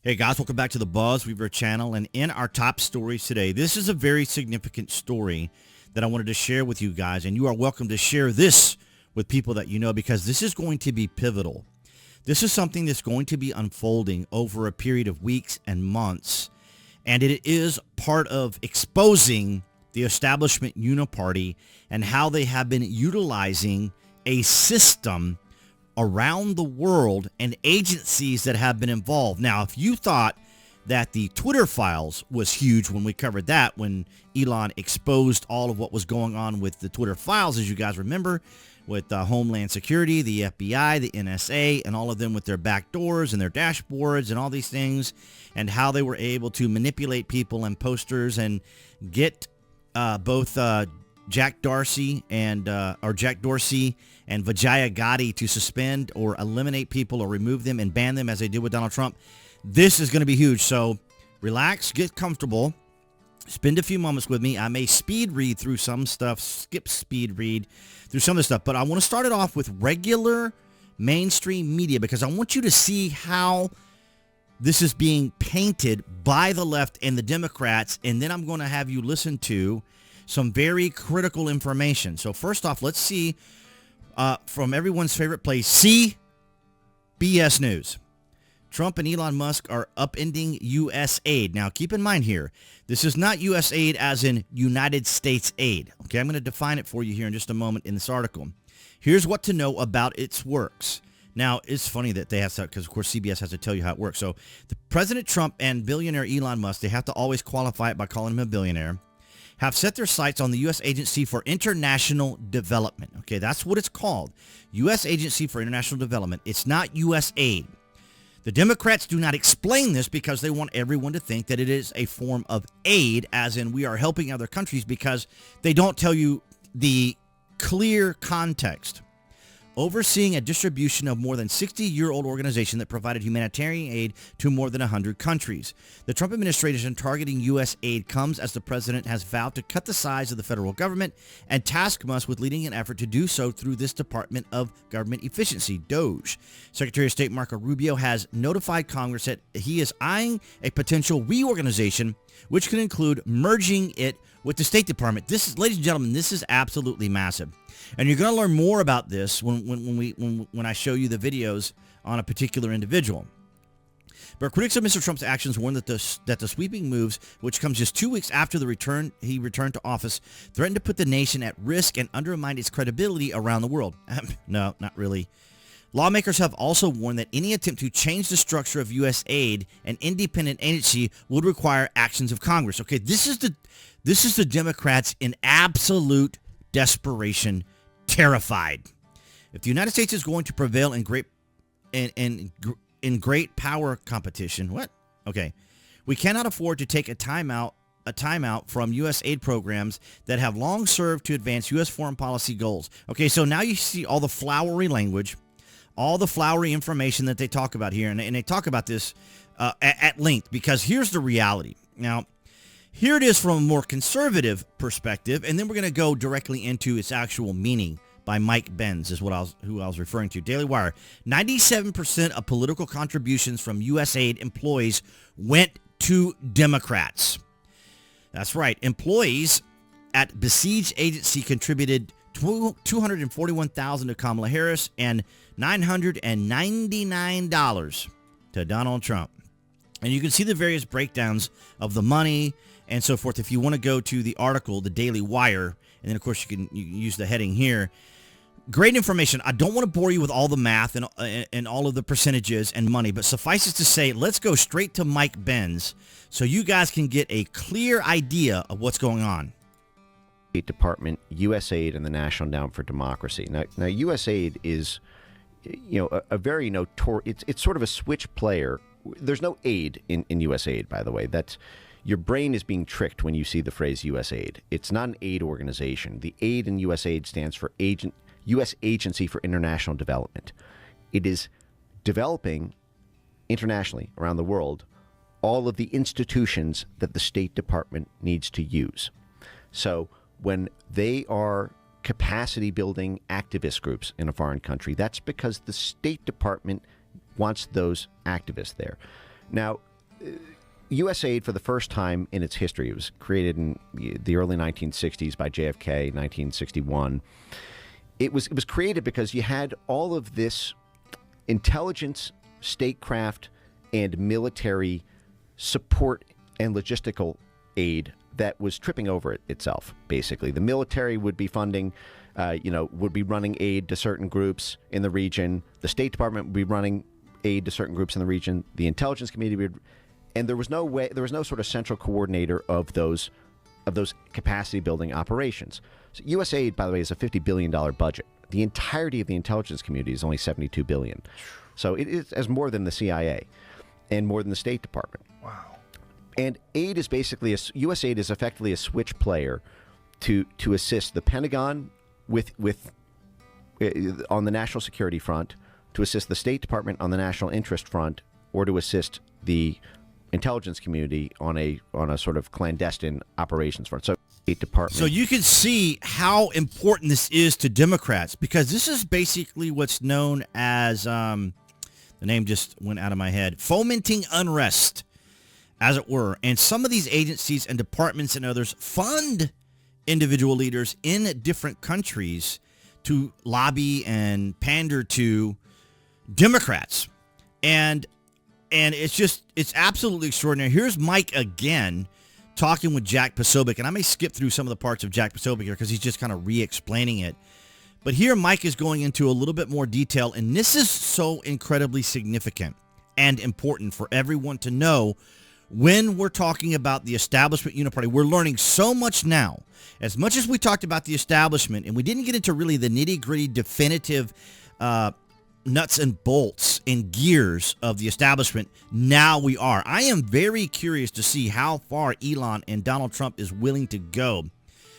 Hey guys, welcome back to the BuzWeaver channel. And in our top stories today, this is a very significant story that I wanted to share with you guys. And you are welcome to share this with people that you know, because this is going to be pivotal. This is something that's going to be unfolding over a period of weeks and months. And it is part of exposing the establishment Uni-party and how they have been utilizing a system around the world and agencies that have been involved. Now, if you thought that the Twitter files was huge when we covered that, when Elon exposed all of what was going on with the Twitter files, as you guys remember, with Homeland Security, the FBI, the NSA, and all of them with their back doors and their dashboards and all these things, and how they were able to manipulate people and posters and get both Jack Dorsey and Vijaya Gotti to suspend or eliminate people or remove them and ban them, as they did with Donald Trump. This is going to be huge. So relax, get comfortable, spend a few moments with me. I may speed read through some stuff, skip speed read through some of the stuff, but I want to start it off with regular mainstream media, because I want you to see how this is being painted by the left and the Democrats, and then I'm going to have you listen to some very critical information. So first off, let's see from everyone's favorite place, CBS News. Trump and Elon Musk are upending USAID. Now, keep in mind here, this is not USAID as in United States aid. Okay, I'm going to define it for you here in just a moment in this article. Here's what to know about its works. Now, it's funny that they have to, because of course CBS has to tell you how it works. So the President Trump and billionaire Elon Musk, they have to always qualify it by calling him a billionaire, have set their sights on the U.S. Agency for International Development. Okay, that's what it's called. U.S. Agency for International Development. It's not USAID. The Democrats do not explain this because they want everyone to think that it is a form of aid, as in we are helping other countries, because they don't tell you the clear context. Overseeing a distribution of more than 60-year-old organization that provided humanitarian aid to more than 100 countries. The Trump administration targeting U.S. aid comes as the president has vowed to cut the size of the federal government and tasked Musk with leading an effort to do so through this Department of Government Efficiency, DOGE. Secretary of State Marco Rubio has notified Congress that he is eyeing a potential reorganization, which could include merging it with the State Department. This is, ladies and gentlemen, this is absolutely massive. And you're going to learn more about this when I show you the videos on a particular individual. But critics of Mr. Trump's actions warn that the sweeping moves, which comes just 2 weeks after he returned to office, threaten to put the nation at risk and undermine its credibility around the world. No, not really. Lawmakers have also warned that any attempt to change the structure of U.S. aid, an independent agency, would require actions of Congress. Okay, this is the Democrats in absolute desperation, terrified. If the United States is going to prevail in great power competition, what? Okay, we cannot afford to take a timeout from U.S. aid programs that have long served to advance U.S. foreign policy goals. Okay, so now you see all the flowery language, all the flowery information that they talk about here, and they talk about this at length, because here's the reality. Now, here it is from a more conservative perspective, and then we're going to go directly into its actual meaning by Mike Benz, is who I was referring to. Daily Wire, 97% of political contributions from USAID employees went to Democrats. That's right. Employees at besieged agency contributed $241,000 to Kamala Harris and $999 to Donald Trump. And you can see the various breakdowns of the money and so forth if you want to go to the article, the Daily Wire, and then of course you can use the heading here. Great information. I don't want to bore you with all the math and all of the percentages and money, but suffice it to say, let's go straight to Mike Benz so you guys can get a clear idea of what's going on. State Department, USAID, and the National Endowment for Democracy. Now USAID is, a very notorious. It's sort of a switch player. There's no aid in USAID, by the way. That's your brain is being tricked when you see the phrase USAID. It's not an aid organization. The aid in USAID stands for U.S. Agency for International Development. It is developing internationally around the world all of the institutions that the State Department needs to use. So when they are capacity building activist groups in a foreign country, that's because the State Department wants those activists there. Now, USAID, for the first time in its history, it was created in the early 1960s by JFK, 1961. It was created because you had all of this intelligence, statecraft, and military support and logistical aid that was tripping over itself, basically. The military would be funding, would be running aid to certain groups in the region. The State Department would be running aid to certain groups in the region. The intelligence community would, and there was no sort of central coordinator of those capacity building operations. So USAID, by the way, is a $50 billion budget. The entirety of the intelligence community is only $72 billion. So it is as more than the CIA and more than the State Department. Wow. And aid is basically USAID is effectively a switch player to assist the Pentagon with on the national security front, to assist the State Department on the national interest front, or to assist the intelligence community on a sort of clandestine operations front. So State Department. So you can see how important this is to Democrats, because this is basically what's known as the name just went out of my head, fomenting unrest, as it were. And some of these agencies and departments and others fund individual leaders in different countries to lobby and pander to Democrats. And it's absolutely extraordinary. Here's Mike again talking with Jack Posobiec, and I may skip through some of the parts of Jack Posobiec here because he's just kind of re-explaining it. But here Mike is going into a little bit more detail, and this is so incredibly significant and important for everyone to know when we're talking about the establishment Uni-party. We're learning so much now. As much as we talked about the establishment, and we didn't get into really the nitty-gritty definitive nuts and bolts and gears of the establishment, now we are. I am very curious to see how far Elon and Donald Trump is willing to go.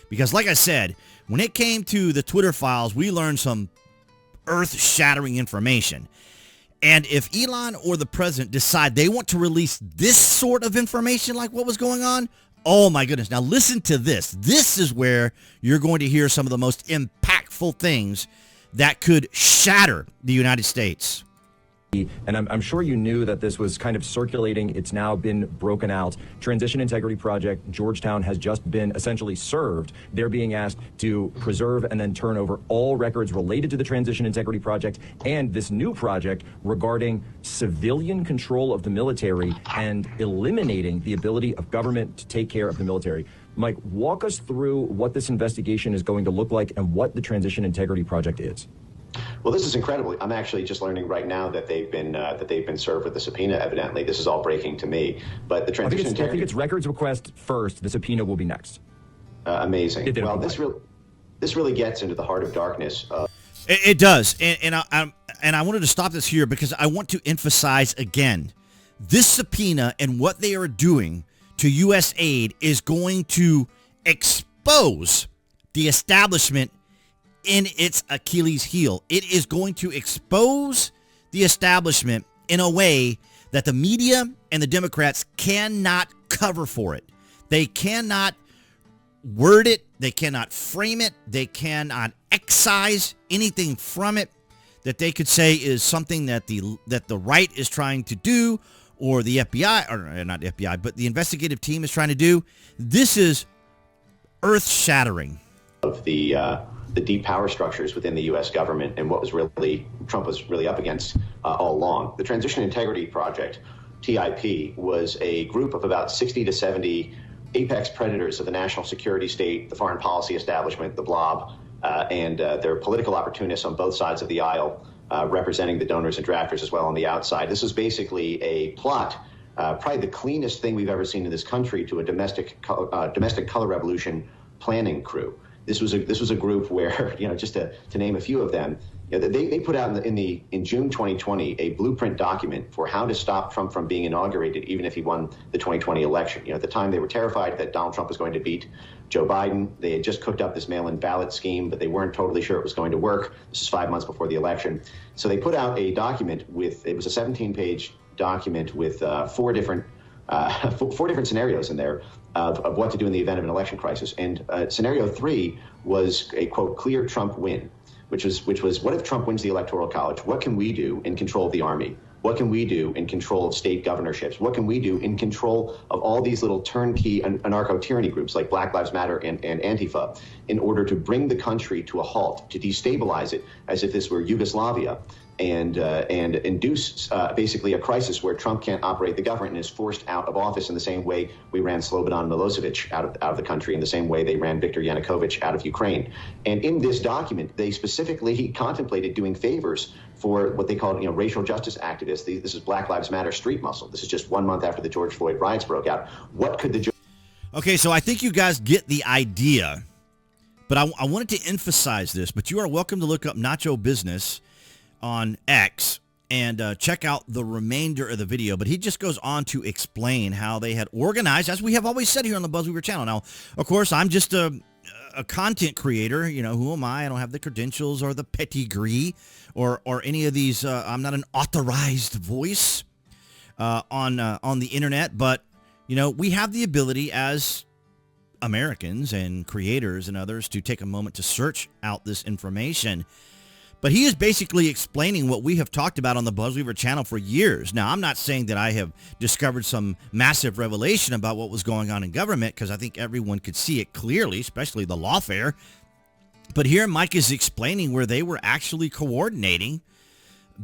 Because like I said, when it came to the Twitter files, we learned some earth-shattering information. And if Elon or the president decide they want to release this sort of information like what was going on, oh my goodness. Now listen to this. This is where you're going to hear some of the most impactful things that could shatter the United States. And I'm sure you knew that this was kind of circulating. It's now been broken out. Transition Integrity Project, Georgetown, has just been essentially served. They're being asked to preserve and then turn over all records related to the Transition Integrity Project and this new project regarding civilian control of the military and eliminating the ability of government to take care of the military. Mike, walk us through what this investigation is going to look like and what the Transition Integrity Project is. Well, this is incredible. I'm actually just learning right now that they've been served with a subpoena. Evidently, this is all breaking to me. But the transition I think it's records request first. The subpoena will be next. Amazing. Well, this really gets into the heart of darkness. It does, and I wanted to stop this here because I want to emphasize again, this subpoena and what they are doing to USAID is going to expose the establishment in its Achilles heel. It is going to expose the establishment in a way that the media and the Democrats cannot cover for it. They cannot word it. They cannot frame it. They cannot excise anything from it that they could say is something that the right is trying to do, or the FBI, or not the FBI, but the investigative team is trying to do. This is earth-shattering. Of the deep power structures within the U.S. government and what Trump was really up against all along. The Transition Integrity Project, TIP, was a group of about 60 to 70 apex predators of the national security state, the foreign policy establishment, the blob, and their political opportunists on both sides of the aisle, representing the donors and drafters as well on the outside. This is basically a plot, probably the cleanest thing we've ever seen in this country, to a domestic color revolution planning crew. This was a group where, just to name a few of them, they put out in June 2020 a blueprint document for how to stop Trump from being inaugurated, even if he won the 2020 election. At the time they were terrified that Donald Trump was going to beat Joe Biden. They had just cooked up this mail-in ballot scheme, but they weren't totally sure it was going to work. This is 5 months before the election. So they put out a document it was a 17-page document with four different scenarios in there of what to do in the event of an election crisis. And scenario 3 was a, quote, clear Trump win, which was what if Trump wins the Electoral College? What can we do in control of the army What can we do in control of state governorships? What can we do in control of all these little turnkey anarcho-tyranny groups like Black Lives Matter and Antifa in order to bring the country to a halt, to destabilize it as if this were Yugoslavia, and induce basically a crisis where Trump can't operate the government and is forced out of office in the same way we ran Slobodan Milosevic out of the country, in the same way they ran Viktor Yanukovych out of Ukraine. And in this document, they specifically contemplated doing favors for what they call, racial justice activists. This is Black Lives Matter street muscle. This is just 1 month after the George Floyd riots broke out. What could the... Okay, so I think you guys get the idea, but I wanted to emphasize this, but you are welcome to look up Nacho Business on X and check out the remainder of the video. But he just goes on to explain how they had organized, as we have always said here on the BuzWeaver channel. Now, of course, I'm just a content creator. Who am I? I don't have the credentials or the pedigree or any of these. I'm not an authorized voice on the internet, but we have the ability as Americans and creators and others to take a moment to search out this information. But he is basically explaining what we have talked about on the BuzWeaver channel for years. Now, I'm not saying that I have discovered some massive revelation about what was going on in government, because I think everyone could see it clearly, especially the lawfare. But here Mike is explaining where they were actually coordinating,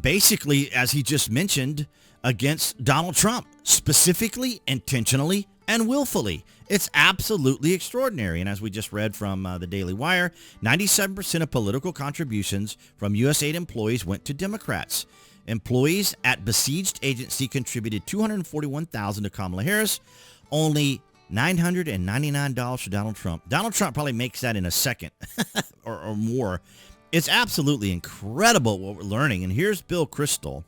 basically, as he just mentioned, against Donald Trump, specifically, intentionally, and willfully. It's absolutely extraordinary. And as we just read from the Daily Wire, 97% of political contributions from USAID employees went to Democrats. Employees at besieged agency contributed $241,000 to Kamala Harris, only $999 to Donald Trump. Donald Trump probably makes that in a second or more. It's absolutely incredible what we're learning. And here's Bill Kristol.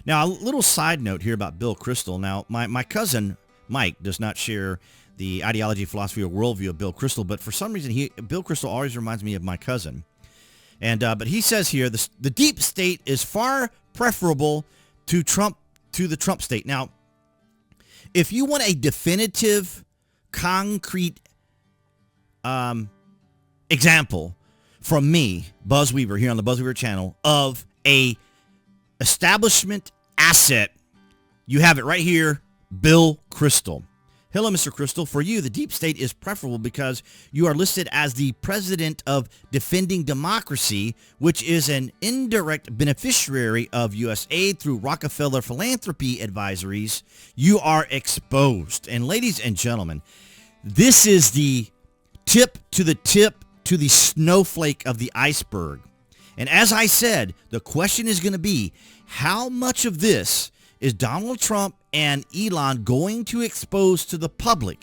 Now, a little side note here about Bill Kristol. Now, my cousin Mike does not share the ideology, philosophy, or worldview of Bill Kristol, but for some reason, Bill Kristol always reminds me of my cousin. And but he says here, the deep state is far preferable to the Trump state. Now, if you want a definitive, concrete example from me, BuzWeaver, here on the BuzWeaver channel, of a establishment asset, you have it right here, Bill Kristol. Hello, Mr. Kristol. For you, the deep state is preferable because you are listed as the president of Defending Democracy, which is an indirect beneficiary of USAID through Rockefeller Philanthropy Advisories. You are exposed. And ladies and gentlemen, this is the tip to the snowflake of the iceberg. And as I said, the question is going to be, how much of this is Donald Trump and Elon going to expose to the public?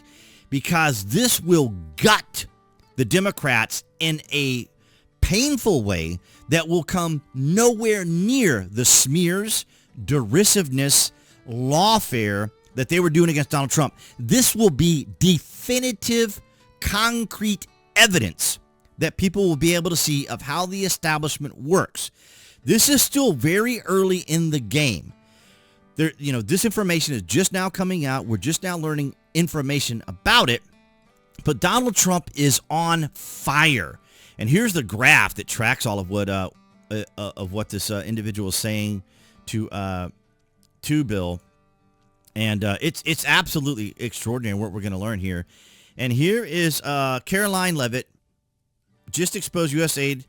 Because this will gut the Democrats in a painful way that will come nowhere near the smears, derisiveness, lawfare that they were doing against Donald Trump. This will be definitive, concrete evidence that people will be able to see of how the establishment works. This is still very early in the game. This information is just now coming out. We're just now learning information about it. But Donald Trump is on fire. And here's the graph that tracks all of what this individual is saying to Bill. And it's absolutely extraordinary what we're going to learn here. And here is Caroline Levitt just exposed USAID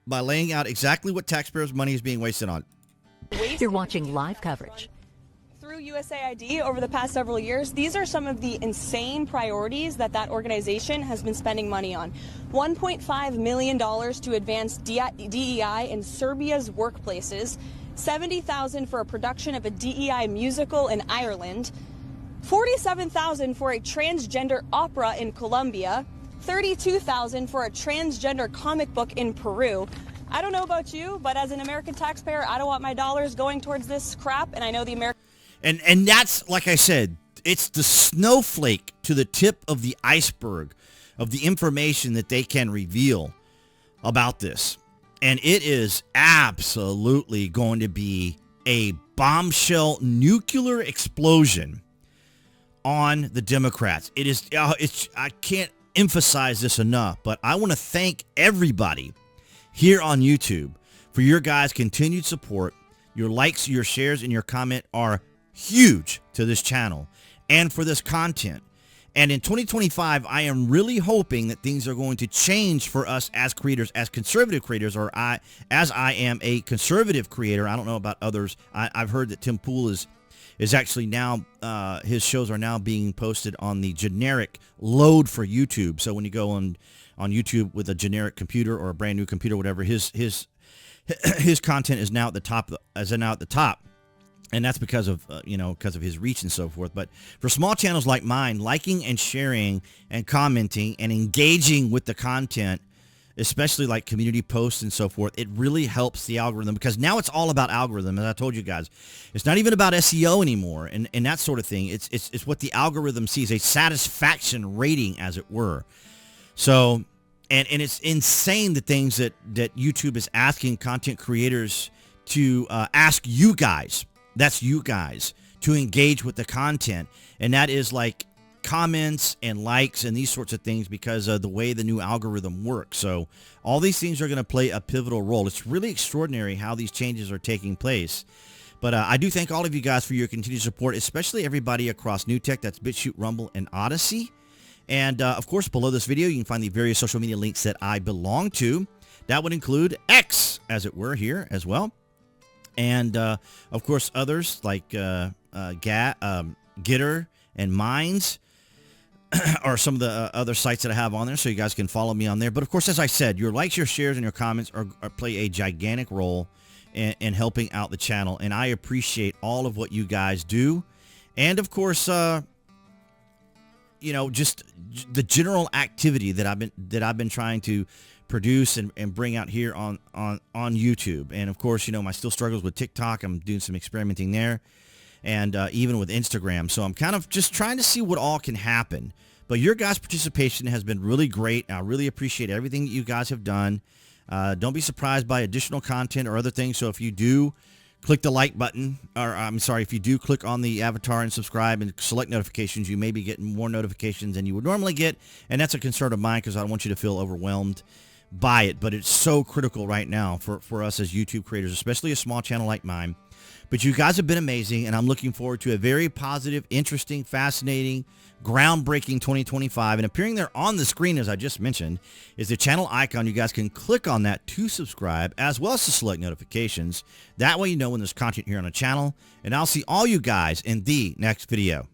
by laying out exactly what taxpayers' money is being wasted on. You're watching live coverage. Through USAID over the past several years, these are some of the insane priorities that organization has been spending money on. $1.5 million to advance DEI in Serbia's workplaces, $70,000 for a production of a DEI musical in Ireland, $47,000 for a transgender opera in Colombia, $32,000 for a transgender comic book in Peru. I don't know about you, but as an American taxpayer, I don't want my dollars going towards this crap, and I know the American... And that's, like I said, it's the snowflake to the tip of the iceberg of the information that they can reveal about this. And it is absolutely going to be a bombshell nuclear explosion on the Democrats. It is, I can't emphasize this enough, but I want to thank everybody here on YouTube for your guys' continued support, Your likes, your shares, and your comment are huge to this channel and for this content. And in 2025, I am really hoping that things are going to change for us as creators, as conservative creators, or as I am a conservative creator. I don't know about others. I've heard that Tim Pool is actually now, his shows are now being posted on the generic load for YouTube. So when you go on YouTube with a generic computer or a brand new computer, whatever, his content is now at the top, and that's because of because of his reach and so forth. But for small channels like mine, liking and sharing and commenting and engaging with the content, especially like community posts and so forth, it really helps the algorithm, because now it's all about algorithm. As I told you guys, it's not even about SEO anymore and that sort of thing. It's what the algorithm sees, a satisfaction rating, as it were. So, and it's insane the things that YouTube is asking content creators to ask you guys. That's you guys, to engage with the content. And that is like comments and likes and these sorts of things, because of the way the new algorithm works. So all these things are going to play a pivotal role. It's really extraordinary how these changes are taking place. But I do thank all of you guys for your continued support, especially everybody across NewTek. That's BitChute, Rumble, and Odyssey. And of course, below this video, you can find the various social media links that I belong to. That would include X, as it were, here as well. And, of course, others like 𝐀𝐦𝐚𝐳𝐬𝐿 and Minds are some of the other sites that I have on there, so you guys can follow me on there. But, of course, as I said, your likes, your shares, and your comments play a gigantic role in helping out the channel. And I appreciate all of what you guys do. And, of course, just the general activity that I've been trying to produce and bring out here on YouTube. And of course, my still struggles with TikTok. I'm doing some experimenting there, and even with Instagram. So I'm kind of just trying to see what all can happen. But your guys' participation has been really great. I really appreciate everything that you guys have done. Don't be surprised by additional content or other things. So if you do click the like button, or I'm sorry, if you do click on the avatar and subscribe and select notifications, you may be getting more notifications than you would normally get. And that's a concern of mine, because I don't want you to feel overwhelmed by it. But it's so critical right now for us as YouTube creators, especially a small channel like mine. But you guys have been amazing, and I'm looking forward to a very positive, interesting, fascinating, groundbreaking 2025. And appearing there on the screen, as I just mentioned, is the channel icon. You guys can click on that to subscribe, as well as to select notifications. That way you know when there's content here on the channel. And I'll see all you guys in the next video.